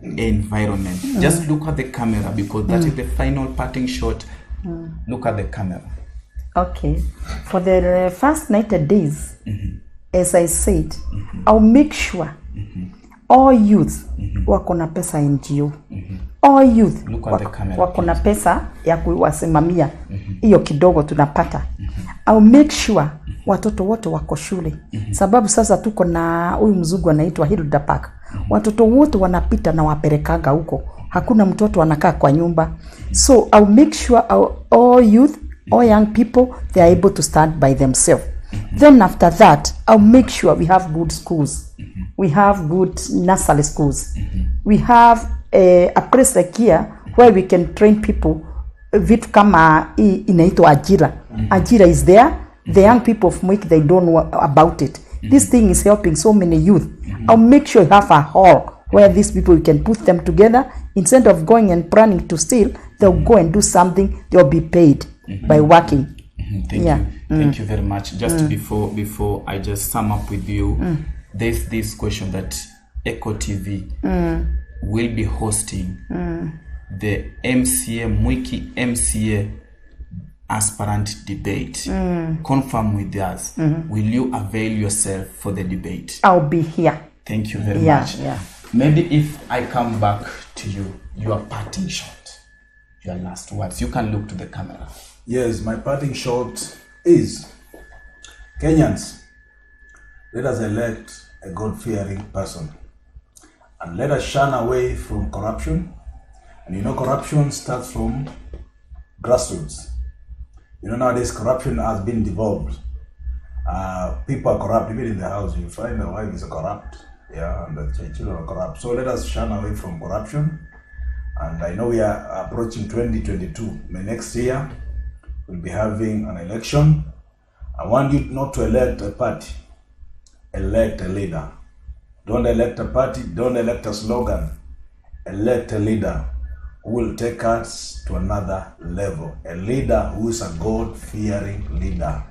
environment? Just look at the camera because that is the final parting shot. Look at the camera. Okay. For the first 90 days, as I said, I'll make sure all youth wako na pesa NGO. All youth wako na pesa ya kuwasimamia hiyo kidogo tunapata. I'll make sure watoto wote wako shule. Sababu sasa tuko na huyu mzungu anaitwa Hilda Park. Watoto wote wanapita na wapelekaga huko. Hakuna mtoto anakaa kwa nyumba. So I'll make sure all youth, all young people, they are able to stand by themselves. Then after that, I'll make sure we have good schools. We have good nursery schools. We have a place like here where we can train people. Vitu kama inaitwa Atira. Atira is there. The young people of Mwiki, they don't know about it. This thing is helping so many youth. I'll make sure you have a hall where these people, you can put them together. Instead of going and planning to steal, they'll go and do something. They'll be paid by working. Thank you. Thank you very much. Just before I just sum up with you, there's this question that Echo TV will be hosting the MCA Mwiki MCA aspirant debate. Confirm with us. Will you avail yourself for the debate? I'll be here. Thank you very much. Yeah. Maybe if I come back to you, your parting shot, your last words. You can look to the camera. Yes, my parting shot is, Kenyans, let us elect a God-fearing person. And let us shun away from corruption. And you know, corruption starts from grassroots. You know, nowadays corruption has been devolved. People are corrupt. Even in the house, you find the wife is corrupt. Yeah, and the children are corrupt. So let us shun away from corruption. And I know we are approaching 2022. Next year, we'll be having an election. I want you not to elect a party. Elect a leader. Don't elect a party. Don't elect a slogan. Elect a leader who will take us to another level. A leader who is a God-fearing leader.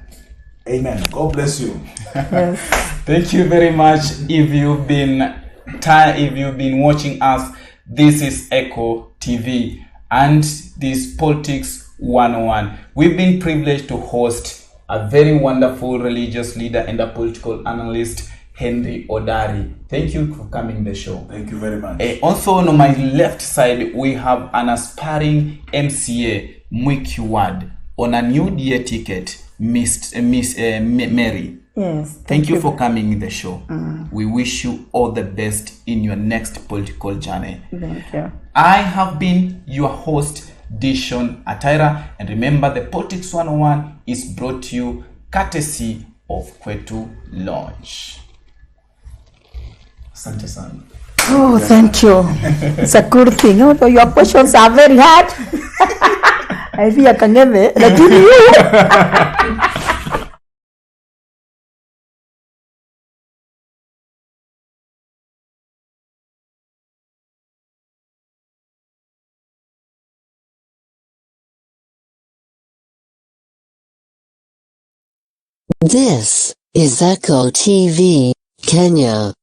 Amen. God bless you. Yes. Thank you very much. If you've been watching us, this is Echo TV and this Politics 101. We've been privileged to host a very wonderful religious leader and a political analyst, Henry Odari. Thank you for coming to the show. Thank you very much. Also on my left side, we have an aspiring MCA, Mwiki Ward, on a new DA ticket, Miss Mary. Yes. Thank you for coming to the show. We wish you all the best in your next political journey. Thank you. I have been your host, Dishon Atira, and remember the Politics 101 is brought to you courtesy of Kwetu Lodge. Asante sana. Oh, thank you. It's a good thing. Although your questions are very hard. I feel I can never. This is Echo TV, Kenya.